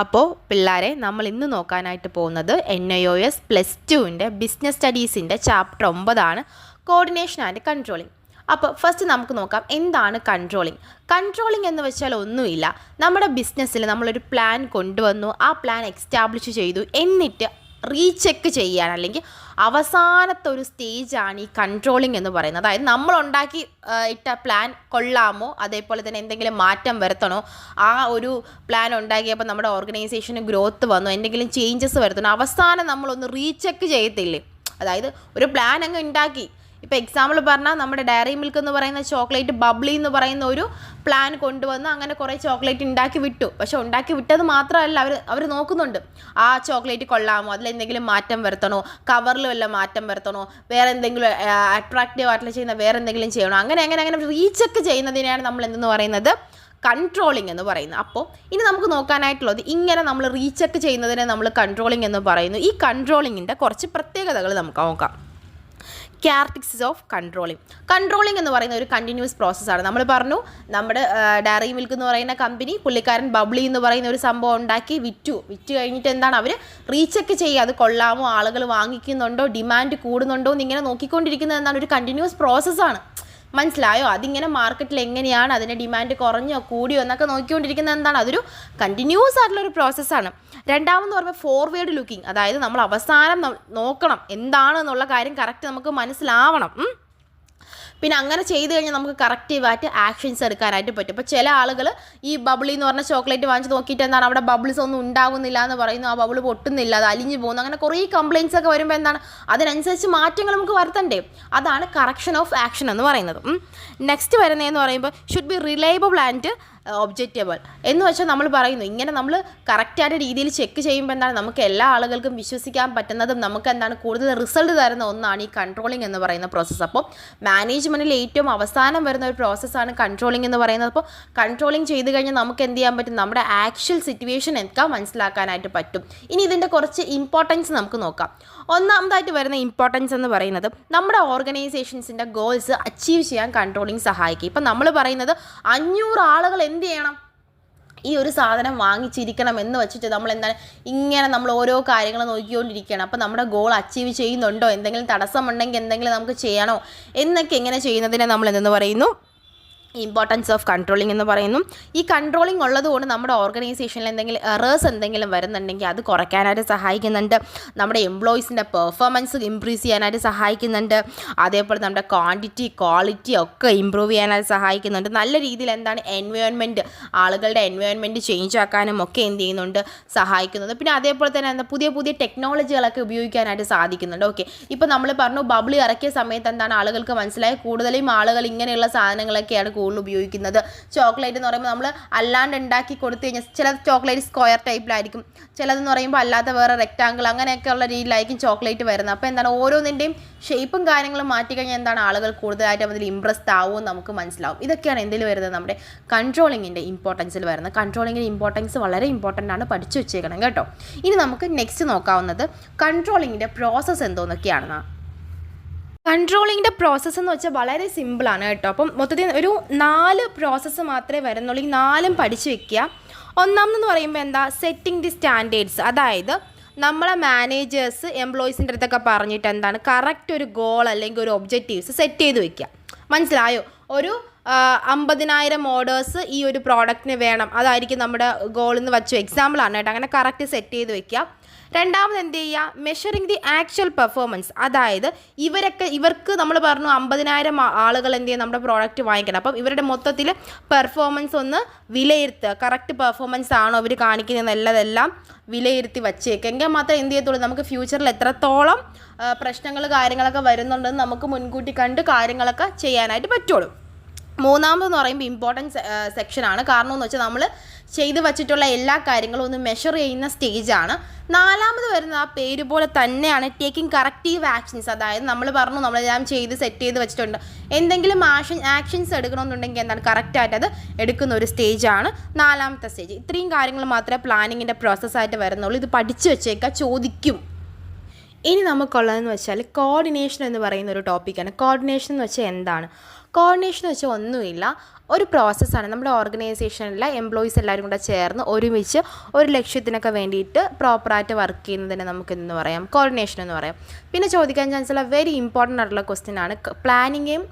അപ്പോൾ പിള്ളേരെ നമ്മൾ ഇന്ന് നോക്കാനായിട്ട് പോകുന്നത് NIOS +2 ബിസിനസ് സ്റ്റഡീസിൻ്റെ ചാപ്റ്റർ 9 കോർഡിനേഷൻ ആൻഡ് കൺട്രോളിംഗ്. അപ്പോൾ ഫസ്റ്റ് നമുക്ക് നോക്കാം എന്താണ് കൺട്രോളിംഗ്. കൺട്രോളിംഗ് എന്ന് വെച്ചാൽ ഒന്നുമില്ല, നമ്മുടെ ബിസിനസ്സിൽ നമ്മളൊരു പ്ലാൻ കൊണ്ടുവന്നു, ആ പ്ലാൻ എക്സ്റ്റാബ്ലിഷ് ചെയ്തു, എന്നിട്ട് റീചെക്ക് ചെയ്യാൻ അല്ലെങ്കിൽ അവസാനത്തെ ഒരു സ്റ്റേജാണ് ഈ കൺട്രോളിംഗ് എന്ന് പറയുന്നത്. അതായത് നമ്മളുണ്ടാക്കി ഇട്ട പ്ലാൻ കൊള്ളാമോ, അതേപോലെ തന്നെ എന്തെങ്കിലും മാറ്റം വരുത്തണോ, ആ ഒരു പ്ലാൻ ഉണ്ടാക്കിയപ്പോൾ നമ്മുടെ ഓർഗനൈസേഷന് ഗ്രോത്ത് വന്നു, എന്തെങ്കിലും ചേഞ്ചസ് വരുത്തണോ, അവസാനം നമ്മളൊന്ന് റീചെക്ക് ചെയ്യത്തില്ലേ. അതായത് ഒരു പ്ലാൻ അങ്ങ് ഉണ്ടാക്കി, ഇപ്പോൾ എക്സാമ്പിൾ പറഞ്ഞാൽ നമ്മുടെ ഡയറി മിൽക്ക് എന്ന് പറയുന്ന ചോക്ലേറ്റ് ബബ്ലി എന്ന് പറയുന്ന ഒരു പ്ലാൻ കൊണ്ടുവന്ന് അങ്ങനെ കുറേ ചോക്ലേറ്റ് ഉണ്ടാക്കി വിട്ടു. പക്ഷെ ഉണ്ടാക്കി വിട്ടത് മാത്രമല്ല, അവർ നോക്കുന്നുണ്ട് ആ ചോക്ലേറ്റ് കൊള്ളാമോ, അതിലെന്തെങ്കിലും മാറ്റം വരുത്തണോ, കവറിൽ വല്ല മാറ്റം വരുത്തണോ, വേറെ എന്തെങ്കിലും അട്രാക്റ്റീവ് ആയിട്ടുള്ള ചെയ്യുന്ന വേറെ എന്തെങ്കിലും ചെയ്യണോ, അങ്ങനെ റീചെക്ക് ചെയ്യുന്നതിനെയാണ് നമ്മൾ എന്തെന്ന് പറയുന്നത് കൺട്രോളിംഗ് എന്ന് പറയുന്നത്. അപ്പോൾ ഇനി നമുക്ക് നോക്കാനായിട്ടുള്ളത് ഇങ്ങനെ നമ്മൾ റീചെക്ക് ചെയ്യുന്നതിനെ നമ്മൾ കൺട്രോളിംഗ് എന്ന് പറയുന്നു. ഈ കൺട്രോളിങ്ങിൻ്റെ കുറച്ച് പ്രത്യേകതകൾ നമുക്ക് നോക്കാം. ക്യാരക്ടറിസ്റ്റിക്സ് ഓഫ് കൺട്രോളിംഗ് എന്ന് പറയുന്ന ഒരു കണ്ടിന്യൂസ് പ്രോസസ്സാണ്. നമ്മൾ പറഞ്ഞു നമ്മുടെ ഡയറി മിൽക്ക് എന്ന് പറയുന്ന കമ്പനി പുള്ളിക്കാരൻ ബബ്ലി എന്ന് പറയുന്ന ഒരു സംഭവം ഉണ്ടാക്കി വിറ്റു കഴിഞ്ഞിട്ട് എന്താണ് അവർ റീചെക്ക് ചെയ്യുക, അത് കൊള്ളാമോ, ആളുകൾ വാങ്ങിക്കുന്നുണ്ടോ, ഡിമാൻഡ് കൂടുന്നുണ്ടോ എന്നിങ്ങനെ നോക്കിക്കൊണ്ടിരിക്കുന്നത് എന്താണ്, ഒരു കണ്ടിന്യൂസ് പ്രോസസ്സാണ്. മനസ്സിലായോ? അതിങ്ങനെ മാർക്കറ്റിൽ എങ്ങനെയാണ്, അതിൻ്റെ ഡിമാൻഡ് കുറഞ്ഞോ കൂടിയോ എന്നൊക്കെ നോക്കിക്കൊണ്ടിരിക്കുന്നത് എന്താണ്, അതൊരു കണ്ടിന്യൂസ് ആയിട്ടുള്ളൊരു പ്രോസസ്സാണ്. രണ്ടാമെന്ന് പറയുമ്പോൾ ഫോർവേഡ് ലുക്കിംഗ്, അതായത് നമ്മൾ അവസാനം നോക്കണം എന്താണെന്നുള്ള കാര്യം കറക്റ്റ് നമുക്ക് മനസ്സിലാവണം. പിന്നെ അങ്ങനെ ചെയ്ത് കഴിഞ്ഞാൽ നമുക്ക് കറക്റ്റീവായിട്ട് ആക്ഷൻസ് എടുക്കാനായിട്ട് പറ്റും. ഇപ്പോൾ ചില ആളുകൾ ഈ ബബിളി എന്ന് പറഞ്ഞ ചോക്ലേറ്റ് വാങ്ങിച്ച് നോക്കിയിട്ട് എന്താണ് അവിടെ ബബിൾസ് ഒന്നും ഉണ്ടാകുന്നില്ല എന്ന് പറയുന്നു, ആ ബബിൾ പൊട്ടുന്നില്ല, അത് അലിഞ്ഞു പോകുന്നു, അങ്ങനെ കുറേ കംപ്ലയിൻസ് ഒക്കെ വരുമ്പോൾ എന്താണ് അതിനനുസരിച്ച് മാറ്റങ്ങൾ നമുക്ക് വരുത്തണ്ടേ. അതാണ് കറക്ഷൻ ഓഫ് ആക്ഷൻ എന്ന് പറയുന്നത്. നെക്സ്റ്റ് വരുന്നതെന്ന് പറയുമ്പോൾ ഷുഡ് ബി റിലയബിൾ ആൻഡ് ഒബ്ജക്റ്റബിൾ എന്ന് വെച്ചാൽ നമ്മൾ പറയുന്നു ഇങ്ങനെ നമ്മൾ കറക്റ്റായിട്ട് രീതിയിൽ ചെക്ക് ചെയ്യുമ്പോൾ എന്താണ് നമുക്ക് എല്ലാ ആളുകൾക്കും വിശ്വസിക്കാൻ പറ്റുന്നതും നമുക്ക് എന്താണ് കൂടുതൽ റിസൾട്ട് തരുന്ന ഒന്നാണ് ഈ കൺട്രോളിംഗ് എന്ന് പറയുന്ന പ്രോസസ്സ്. അപ്പോൾ മാനേജ്മെൻറ്റിൽ ഏറ്റവും അവസാനം വരുന്ന ഒരു പ്രോസസ്സാണ് കൺട്രോളിംഗ് എന്ന് പറയുന്നത്. അപ്പോൾ കൺട്രോളിംഗ് ചെയ്ത് കഴിഞ്ഞാൽ നമുക്ക് എന്ത് ചെയ്യാൻ പറ്റും, നമ്മുടെ ആക്ച്വൽ സിറ്റുവേഷൻ ഒക്കെ മനസ്സിലാക്കാനായിട്ട് പറ്റും. ഇനി ഇതിൻ്റെ കുറച്ച് ഇമ്പോർട്ടൻസ് നമുക്ക് നോക്കാം. ഒന്നാമതായിട്ട് വരുന്ന ഇമ്പോർട്ടൻസ് എന്ന് പറയുന്നത് നമ്മുടെ ഓർഗനൈസേഷൻസിൻ്റെ ഗോൾസ് അച്ചീവ് ചെയ്യാൻ കൺട്രോളിംഗ് സഹായിക്കും. ഇപ്പം നമ്മൾ പറയുന്നത് 500 ആളുകൾ എന്ത് ചെയ്യണം, ഈ ഒരു സാധനം വാങ്ങിച്ചിരിക്കണം എന്ന് വെച്ചിട്ട് നമ്മൾ എന്താണ് ഇങ്ങനെ നമ്മൾ ഓരോ കാര്യങ്ങൾ നോക്കിക്കൊണ്ടിരിക്കുകയാണ്. അപ്പോൾ നമ്മുടെ ഗോൾ അച്ചീവ് ചെയ്യുന്നുണ്ടോ, എന്തെങ്കിലും തടസ്സമുണ്ടെങ്കിൽ എന്തെങ്കിലും നമുക്ക് ചെയ്യണോ എന്നൊക്കെ എങ്ങനെ ചെയ്യുന്നതിനെ നമ്മൾ എന്തെന്ന് പറയുന്നു, ഇമ്പോർട്ടൻസ് ഓഫ് കൺട്രോളിംഗ് എന്ന് പറയുന്നു. ഈ കൺട്രോളിംഗ് ഉള്ളതുകൊണ്ട് നമ്മുടെ ഓർഗനൈസേഷനിൽ എന്തെങ്കിലും എറേഴ്സ് എന്തെങ്കിലും വരുന്നുണ്ടെങ്കിൽ അത് കുറയ്ക്കാനായിട്ട് സഹായിക്കുന്നുണ്ട്, നമ്മുടെ എംപ്ലോയീസിൻ്റെ പെർഫോമൻസ് ഇമ്പ്രൂവ് ചെയ്യാനായിട്ട് സഹായിക്കുന്നുണ്ട്, അതേപോലെ നമ്മുടെ ക്വാളിറ്റി ഒക്കെ ഇമ്പ്രൂവ് ചെയ്യാനായിട്ട് സഹായിക്കുന്നുണ്ട്. നല്ല രീതിയിൽ എന്താണ് എൻവയോൺമെൻറ്റ്, ആളുകളുടെ എൻവയോൺമെൻറ്റ് ചേഞ്ച് ആക്കാനും ഒക്കെ എന്ത് ചെയ്യുന്നുണ്ട്, സഹായിക്കുന്നുണ്ട്. പിന്നെ അതേപോലെ തന്നെ എന്താ പുതിയ ടെക്നോളജികളൊക്കെ ഉപയോഗിക്കാനായിട്ട് സാധിക്കുന്നുണ്ട്. ഓക്കെ, ഇപ്പോൾ നമ്മൾ പറഞ്ഞു ബബിളി ഇറക്കിയ സമയത്ത് എന്താണ് ആളുകൾക്ക് മനസ്സിലായി കൂടുതലും ആളുകൾ ഇങ്ങനെയുള്ള സാധനങ്ങളൊക്കെയാണ് കൂടുതൽ ഉപയോഗിക്കുന്നത്. ചോക്ലേറ്റ് എന്ന് പറയുമ്പോൾ നമ്മൾ അല്ലാണ്ട് ഉണ്ടാക്കി കൊടുത്തു കഴിഞ്ഞാൽ ചില ചോക്ലേറ്റ് സ്ക്വയർ ടൈപ്പിലായിരിക്കും, ചിലതെന്ന് പറയുമ്പോൾ അല്ലാത്ത വേറെ റെക്റ്റാങ്കിൾ അങ്ങനെയൊക്കെയുള്ള രീതിയിലായിരിക്കും ചോക്ലേറ്റ് വരുന്നത്. അപ്പോൾ എന്താണ് ഓരോന്നിൻ്റെയും ഷേപ്പും കാര്യങ്ങളും മാറ്റിക്കഴിഞ്ഞാൽ എന്താണ് ആളുകൾ കൂടുതലായിട്ട് അതിൽ ഇമ്പ്രസ്ഡ് ആവും, നമുക്ക് മനസ്സിലാവും. ഇതൊക്കെയാണ് എന്തിൽ വരുന്നത്, നമ്മുടെ കൺട്രോളിങ്ങിൻ്റെ ഇമ്പോർട്ടൻസിൽ വരുന്നത്. കൺട്രോളിങ്ങിൻ്റെ ഇമ്പോർട്ടൻസ് വളരെ ഇമ്പോർട്ടൻ്റ് ആണ്, പഠിച്ചു വെച്ചേക്കണം കേട്ടോ. ഇനി നമുക്ക് നെക്സ്റ്റ് നോക്കാവുന്നത് കൺട്രോളിങ്ങിൻ്റെ പ്രോസസ്സ് എന്തോന്നൊക്കെയാണെന്ന്. കൺട്രോളിങ്ങിൻ്റെ പ്രോസസ്സ് എന്ന് വെച്ചാൽ വളരെ സിമ്പിളാണ് കേട്ടോ. അപ്പം മൊത്തത്തിൽ ഒരു 4 പ്രോസസ്സ് മാത്രമേ വരുന്നുള്ളൂ. ഈ 4ഉം പഠിച്ചു വെക്കുക. ഒന്നാമെന്ന് പറയുമ്പോൾ എന്താ, സെറ്റിംഗ് ദി സ്റ്റാൻഡേർഡ്സ്, അതായത് നമ്മളെ മാനേജേഴ്സ് എംപ്ലോയീസിൻ്റെ അടുത്തൊക്കെ പറഞ്ഞിട്ട് എന്താണ് കറക്റ്റ് ഒരു ഗോൾ അല്ലെങ്കിൽ ഒരു ഒബ്ജക്റ്റീവ്സ് സെറ്റ് ചെയ്ത് വെക്കുക. മനസ്സിലായോ? ഒരു 50,000 ഓർഡേഴ്സ് ഈ ഒരു പ്രോഡക്റ്റിന് വേണം, അതായിരിക്കും നമ്മുടെ ഗോൾ എന്ന് വെച്ചു എക്സാമ്പിളാണ് കേട്ടോ. അങ്ങനെ കറക്റ്റ് സെറ്റ് ചെയ്ത് വെക്കുക. രണ്ടാമത് എന്ത് ചെയ്യുക, മെഷറിങ് ദി ആക്ച്വൽ പെർഫോമൻസ്, അതായത് ഇവർക്ക് നമ്മൾ പറഞ്ഞു 50,000 ആളുകൾ എന്ത് ചെയ്യും നമ്മുടെ പ്രോഡക്റ്റ് വാങ്ങിക്കണം. അപ്പം ഇവരുടെ മൊത്തത്തിൽ പെർഫോമൻസ് ഒന്ന് വിലയിരുത്തുക, കറക്റ്റ് പെർഫോമൻസ് ആണോ അവർ കാണിക്കുന്നതെല്ലാം വിലയിരുത്തി വച്ചേക്കുക. എങ്കിൽ മാത്രമേ എന്ത് ചെയ്യത്തുള്ളൂ, നമുക്ക് ഫ്യൂച്ചറിൽ എത്രത്തോളം പ്രശ്നങ്ങൾ കാര്യങ്ങളൊക്കെ വരുന്നുണ്ടെന്ന് നമുക്ക് മുൻകൂട്ടി കണ്ട് കാര്യങ്ങളൊക്കെ ചെയ്യാനായിട്ട് പറ്റുള്ളൂ. മൂന്നാമതെന്ന് പറയുമ്പോൾ ഇമ്പോർട്ടൻസ് സെക്ഷനാണ്. കാരണം എന്ന് വെച്ചാൽ നമ്മൾ ചെയ്ത് വച്ചിട്ടുള്ള എല്ലാ കാര്യങ്ങളും ഒന്ന് മെഷർ ചെയ്യുന്ന സ്റ്റേജാണ്. നാലാമത് വരുന്ന ആ പേര് പോലെ തന്നെയാണ് ടേക്കിംഗ് കറക്റ്റീവ് ആക്ഷൻസ്, അതായത് നമ്മൾ പറഞ്ഞു നമ്മളെല്ലാം ചെയ്ത് സെറ്റ് ചെയ്ത് വെച്ചിട്ടുണ്ട്, എന്തെങ്കിലും ആക്ഷൻസ് എടുക്കണമെന്നുണ്ടെങ്കിൽ എന്താണ് കറക്റ്റായിട്ട് അത് എടുക്കുന്ന ഒരു സ്റ്റേജാണ് 4ാമത്തെ സ്റ്റേജ്. ഇത്രയും കാര്യങ്ങൾ മാത്രമേ പ്ലാനിങ്ങിൻ്റെ പ്രോസസ്സായിട്ട് വരുന്നുള്ളൂ. ഇത് പഠിച്ചു വെച്ചേക്കുക, ചോദിക്കും. ഇനി നമുക്കുള്ളതെന്ന് വെച്ചാൽ കോർഡിനേഷൻ എന്ന് പറയുന്ന ഒരു ടോപ്പിക്കാണ്. കോർഡിനേഷൻ എന്ന് വെച്ചാൽ എന്താണ്? കോർഡിനേഷൻ എന്ന് വെച്ചാൽ ഒന്നുമില്ല, ഒരു പ്രോസസ്സാണ്. നമ്മുടെ ഓർഗനൈസേഷനിലെ എംപ്ലോയീസ് എല്ലാവരും കൂടെ ചേർന്ന് ഒരുമിച്ച് ഒരു ലക്ഷ്യത്തിനൊക്കെ വേണ്ടിയിട്ട് പ്രോപ്പറായിട്ട് വർക്ക് ചെയ്യുന്നതിനെ നമുക്ക് എന്ന് പറയാം കോർഡിനേഷൻ എന്ന് പറയാം. പിന്നെ ചോദിക്കാൻ ചാൻസുള്ള വെരി ഇമ്പോർട്ടൻ്റ് ആയിട്ടുള്ള ക്വസ്റ്റ്യൻ ആണ് പ്ലാനിങ്ങും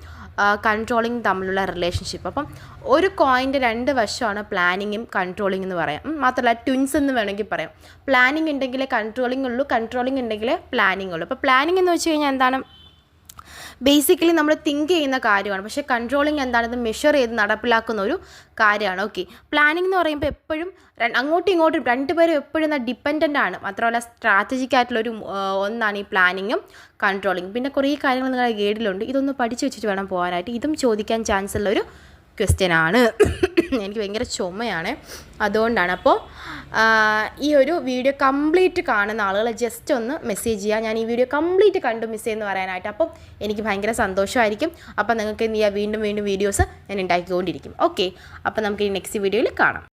കൺട്രോളിങ് തമ്മിലുള്ള റിലേഷൻഷിപ്പ്. അപ്പം ഒരു കോയിൻ്റെ രണ്ട് വശമാണ് പ്ലാനിങ്ങും കൺട്രോളിംഗ് എന്ന് പറയാം. മാത്രമല്ല ട്വിൻസ് എന്ന് വേണമെങ്കിൽ പറയാം. പ്ലാനിങ് ഉണ്ടെങ്കിലേ കൺട്രോളിംഗ് ഉള്ളൂ, കൺട്രോളിംഗ് ഉണ്ടെങ്കിലേ പ്ലാനിങ് ഉള്ളൂ. അപ്പോൾ പ്ലാനിങ് എന്ന് വെച്ച് കഴിഞ്ഞാൽ എന്താണ്, ബേസിക്കലി നമ്മൾ തിങ്ക് ചെയ്യുന്ന കാര്യമാണ്. പക്ഷേ കൺട്രോളിങ് എന്താണെന്ന് മെഷർ ചെയ്ത് നടപ്പിലാക്കുന്ന ഒരു കാര്യമാണ്. ഓക്കെ, പ്ലാനിങ് എന്ന് പറയുമ്പോൾ എപ്പോഴും അങ്ങോട്ടും ഇങ്ങോട്ടും രണ്ടുപേരും എപ്പോഴും ഡിപ്പെൻഡൻ്റ് ആണ്. മാത്രമല്ല സ്ട്രാറ്റജിക് ആയിട്ടുള്ളൊരു ഒന്നാണ് ഈ പ്ലാനിങ്ങും കൺട്രോളിങ്. പിന്നെ കുറേ കാര്യങ്ങൾ നിങ്ങളുടെ ഗൈഡിലുണ്ട്, ഇതൊന്ന് പഠിച്ച് വെച്ചിട്ട് വേണം പോകാനായിട്ട്. ഇതും ചോദിക്കാൻ ചാൻസ് ഉള്ളൊരു ക്വസ്റ്റ്യൻ ആണ്. എനിക്ക് ഭയങ്കര ചുമയാണ്, അതുകൊണ്ടാണ്. അപ്പോൾ ഈ ഒരു വീഡിയോ കംപ്ലീറ്റ് കാണുന്ന ആളുകൾ ജസ്റ്റ് ഒന്ന് മെസ്സേജ് ചെയ്യുക, ഞാൻ ഈ വീഡിയോ കംപ്ലീറ്റ് കണ്ടു മിസ് ചെയ്യുമെന്ന് പറയാനായിട്ട്. അപ്പം എനിക്ക് ഭയങ്കര സന്തോഷമായിരിക്കും. അപ്പം നിങ്ങൾക്ക് എന്ത് ചെയ്യുക, വീണ്ടും വീഡിയോസ് ഞാൻ ഉണ്ടാക്കിക്കൊണ്ടിരിക്കും. ഓക്കെ, അപ്പം നമുക്ക് ഈ നെക്സ്റ്റ് വീഡിയോയിൽ കാണാം.